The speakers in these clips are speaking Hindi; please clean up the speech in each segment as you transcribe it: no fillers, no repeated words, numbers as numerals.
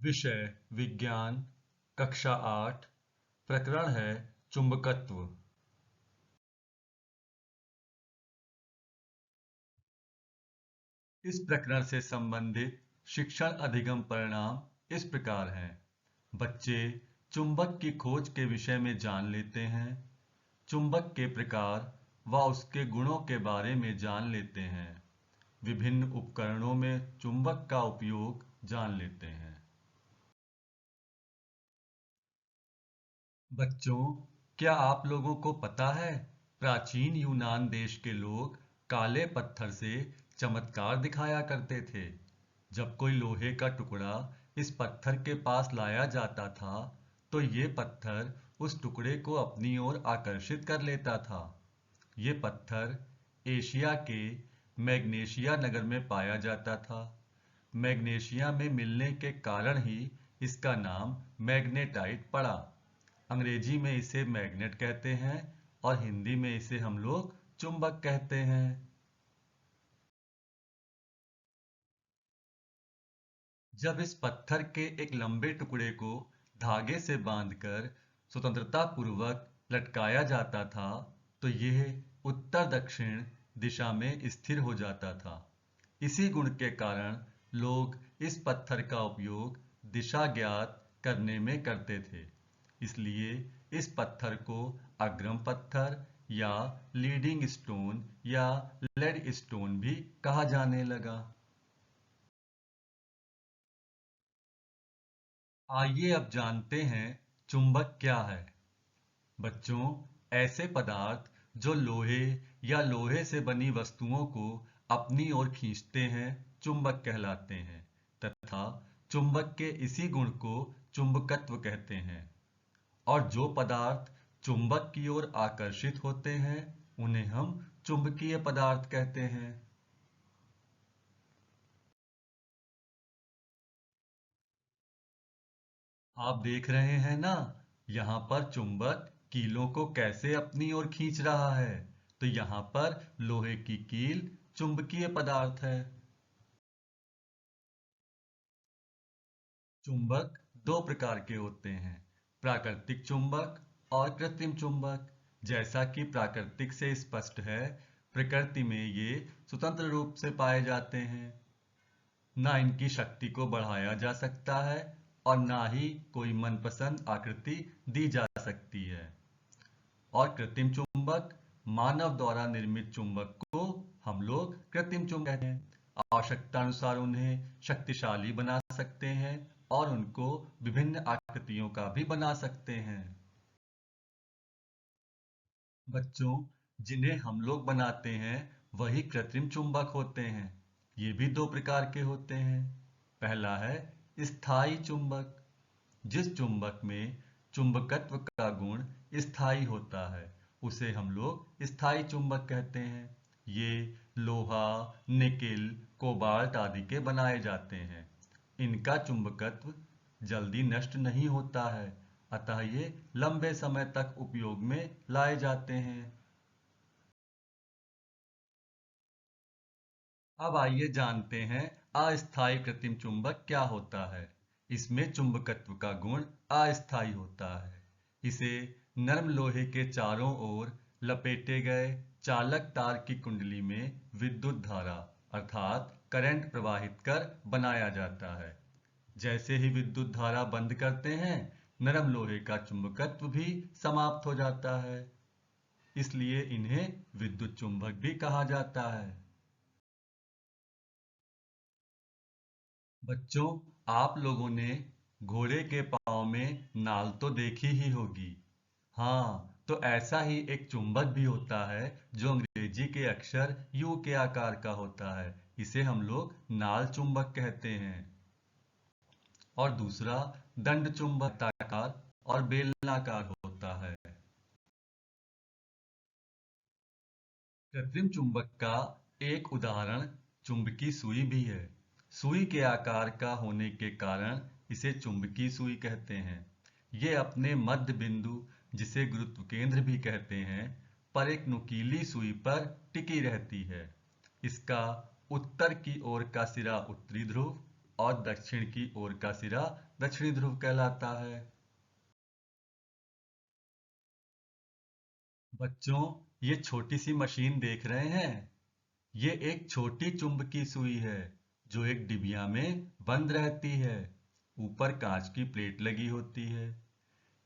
विषय विज्ञान, कक्षा 8। प्रकरण है चुंबकत्व। इस प्रकरण से संबंधित शिक्षण अधिगम परिणाम इस प्रकार हैं। बच्चे चुंबक की खोज के विषय में जान लेते हैं, चुंबक के प्रकार व उसके गुणों के बारे में जान लेते हैं, विभिन्न उपकरणों में चुंबक का उपयोग जान लेते हैं। बच्चों, क्या आप लोगों को पता है प्राचीन यूनान देश के लोग काले पत्थर से चमत्कार दिखाया करते थे। जब कोई लोहे का टुकड़ा इस पत्थर के पास लाया जाता था तो ये पत्थर उस टुकड़े को अपनी ओर आकर्षित कर लेता था। ये पत्थर एशिया के मैग्नेशिया नगर में पाया जाता था। मैग्नेशिया में मिलने के कारण ही इसका नाम मैग्नेटाइट पड़ा। अंग्रेजी में इसे मैग्नेट कहते हैं और हिंदी में इसे हम लोग चुंबक कहते हैं। जब इस पत्थर के एक लंबे टुकड़े को धागे से बांधकर स्वतंत्रता पूर्वक लटकाया जाता था तो यह उत्तर दक्षिण दिशा में स्थिर हो जाता था। इसी गुण के कारण लोग इस पत्थर का उपयोग दिशा ज्ञात करने में करते थे। इसलिए इस पत्थर को अग्रम पत्थर या लीडिंग स्टोन या लेड स्टोन भी कहा जाने लगा। आइए अब जानते हैं चुंबक क्या है। बच्चों, ऐसे पदार्थ जो लोहे या लोहे से बनी वस्तुओं को अपनी ओर खींचते हैं चुंबक कहलाते हैं तथा चुंबक के इसी गुण को चुंबकत्व कहते हैं। और जो पदार्थ चुंबक की ओर आकर्षित होते हैं उन्हें हम चुंबकीय पदार्थ कहते हैं। आप देख रहे हैं ना, यहाँ पर चुंबक कीलों को कैसे अपनी ओर खींच रहा है। तो यहाँ पर लोहे की कील चुंबकीय पदार्थ है। चुंबक दो प्रकार के होते हैं, प्राकृतिक चुंबक और कृत्रिम चुंबक। जैसा कि प्राकृतिक से स्पष्ट है, प्रकृति में ये स्वतंत्र रूप से पाए जाते हैं। ना इनकी शक्ति को बढ़ाया जा सकता है और ना ही कोई मनपसंद आकृति दी जा सकती है। और कृत्रिम चुंबक मानव द्वारा निर्मित चुंबक को हम लोग कृत्रिम चुंबक कहते हैं। आवश्यकता अनुसार उन्हें शक्तिशाली बना सकते हैं और उनको विभिन्न आकृतियों का भी बना सकते हैं। बच्चों, जिन्हें हम लोग बनाते हैं वही कृत्रिम चुंबक होते हैं। ये भी दो प्रकार के होते हैं। पहला है स्थायी चुंबक। जिस चुंबक में चुंबकत्व का गुण स्थायी होता है उसे हम लोग स्थायी चुंबक कहते हैं। ये लोहा, निकिल, कोबाल्ट आदि के बनाए जाते हैं। इनका चुंबकत्व जल्दी नष्ट नहीं होता है, अतः ये लंबे समय तक उपयोग में लाए जाते हैं। अब आइए जानते हैं अस्थायी कृत्रिम चुंबक क्या होता है। इसमें चुंबकत्व का गुण अस्थायी होता है। इसे नरम लोहे के चारों ओर लपेटे गए चालक तार की कुंडली में विद्युत धारा अर्थात करंट प्रवाहित कर बनाया जाता है। जैसे ही विद्युत धारा बंद करते हैं, नरम लोहे का चुंबकत्व भी समाप्त हो जाता है। इसलिए इन्हें विद्युत चुंबक भी कहा जाता है। बच्चों, आप लोगों ने घोड़े के पाँव में नाल तो देखी ही होगी। हाँ, तो ऐसा ही एक चुंबक भी होता है जो अंग्रेजी के अक्षर यू के आकार का होता है। इसे हम लोग नाल चुंबक कहते हैं। और दूसरा दंड चुंबक आकार और बेलनाकार होता है। कृत्रिम चुंबक का एक उदाहरण चुंबकी सुई भी है। सुई के आकार का होने के कारण इसे चुंबकी सुई कहते हैं। ये अपने मध्य बिंदु, जिसे गुरुत्व केंद्र भी कहते हैं, पर एक नुकीली सुई पर टिकी रहती है। इसका उत्तर की ओर का सिरा उत्तरी ध्रुव और दक्षिण की ओर का सिरा दक्षिणी ध्रुव कहलाता है। बच्चों, ये छोटी सी मशीन देख रहे हैं? ये एक छोटी चुंबकीय सुई है जो एक डिबिया में बंद रहती है। ऊपर कांच की प्लेट लगी होती है।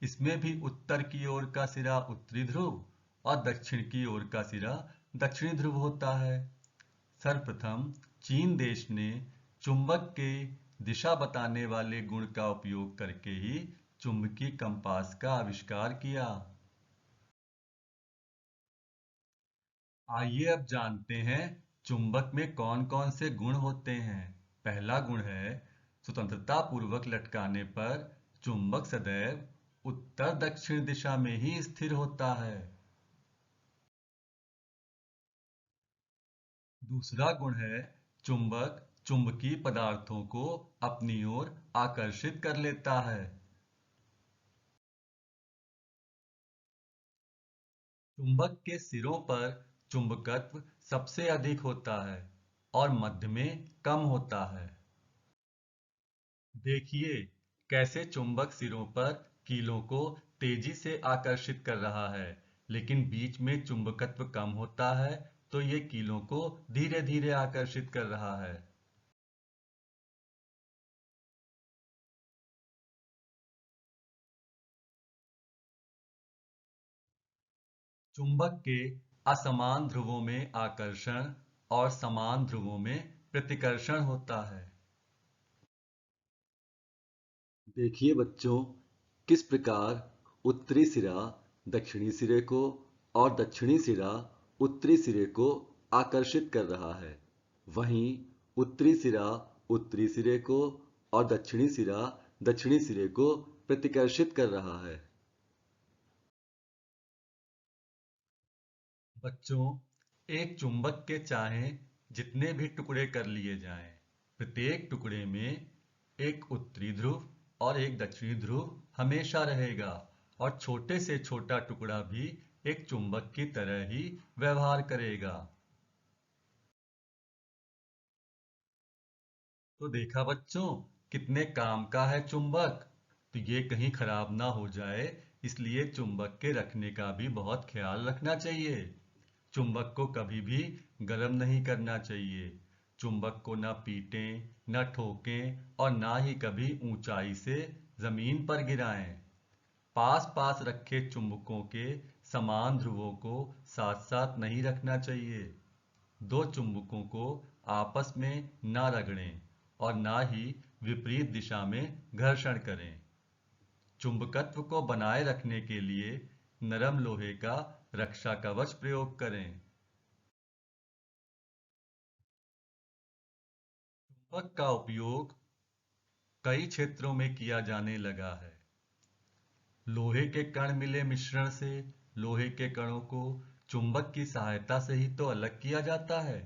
इसमें भी उत्तर की ओर का सिरा उत्तरी ध्रुव और दक्षिण की ओर का सिरा दक्षिणी ध्रुव होता है। सर्वप्रथम चीन देश ने चुंबक के दिशा बताने वाले गुण का उपयोग करके ही चुंबकीय कंपास का आविष्कार किया। आइए अब जानते हैं चुंबक में कौन कौन से गुण होते हैं। पहला गुण है स्वतंत्रता पूर्वक लटकाने पर चुंबक सदैव उत्तर दक्षिण दिशा में ही स्थिर होता है। दूसरा गुण है चुंबक चुंबकीय पदार्थों को अपनी ओर आकर्षित कर लेता है। चुंबक के सिरों पर चुंबकत्व सबसे अधिक होता है और मध्य में कम होता है। देखिए कैसे चुंबक सिरों पर कीलों को तेजी से आकर्षित कर रहा है, लेकिन बीच में चुंबकत्व कम होता है तो ये कीलों को धीरे धीरे आकर्षित कर रहा है। चुंबक के असमान ध्रुवों में आकर्षण और समान ध्रुवों में प्रतिकर्षण होता है। देखिए बच्चों, किस प्रकार उत्तरी सिरा दक्षिणी सिरे को और दक्षिणी सिरा उत्तरी सिरे को आकर्षित कर रहा है। वहीं उत्तरी सिरा उत्तरी सिरे को और दक्षिणी सिरा दक्षिणी सिरे को प्रतिकर्षित कर रहा है। बच्चों, एक चुंबक के चाहे जितने भी टुकड़े कर लिए जाएं, प्रत्येक टुकड़े में एक उत्तरी ध्रुव और एक दक्षिणी ध्रुव हमेशा रहेगा और छोटे से छोटा टुकड़ा भी एक चुंबक की तरह ही व्यवहार करेगा। तो देखा बच्चों, कितने काम का है चुंबक। तो ये कहीं खराब ना हो जाए, इसलिए चुंबक के रखने का भी बहुत ख्याल रखना चाहिए। चुंबक को कभी भी गर्म नहीं करना चाहिए। चुंबक को ना पीटें, ना ठोकें और ना ही कभी ऊंचाई से जमीन पर गिराएं। पास पास रखे चुंबकों के समान ध्रुवों को साथ साथ नहीं रखना चाहिए। दो चुंबकों को आपस में ना रगड़ें और ना ही विपरीत दिशा में घर्षण करें। चुंबकत्व को बनाए रखने के लिए नरम लोहे का रक्षा कवच प्रयोग करें। चुंबक का उपयोग कई क्षेत्रों में किया जाने लगा है। लोहे के कण मिले मिश्रण से लोहे के कणों को चुंबक की सहायता से ही तो अलग किया जाता है।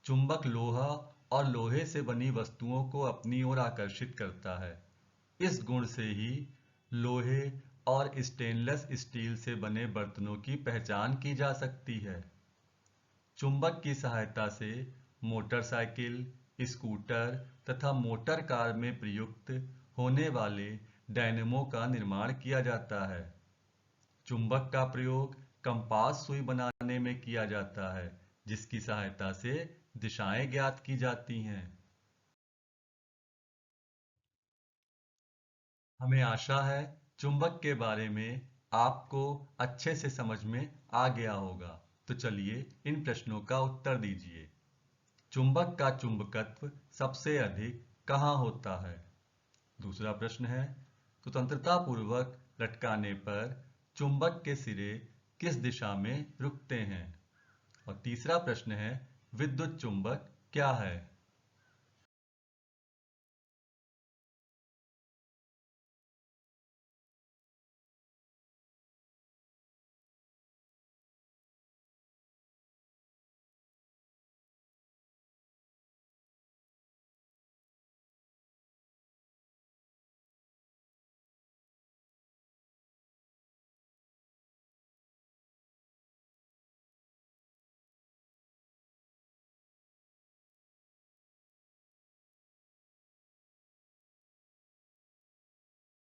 चुंबक लोहा और लोहे से बनी वस्तुओं को अपनी ओर आकर्षित करता है। इस गुण से ही लोहे और स्टेनलेस स्टील से बने बर्तनों की पहचान की जा सकती है। चुंबक की सहायता से मोटरसाइकिल, स्कूटर तथा मोटर कार में प्रयुक्त होने वाले डायनेमो का निर्माण किया जाता है। चुंबक का प्रयोग कंपास सुई बनाने में किया जाता है, जिसकी सहायता से दिशाएं ज्ञात की जाती हैं। हमें आशा है चुंबक के बारे में आपको अच्छे से समझ में आ गया होगा। तो चलिए इन प्रश्नों का उत्तर दीजिए। चुंबक का चुंबकत्व सबसे अधिक कहाँ होता है? दूसरा प्रश्न है स्वतंत्रता पूर्वक लटकाने पर चुंबक के सिरे किस दिशा में रुकते हैं? और तीसरा प्रश्न है विद्युत चुंबक क्या है?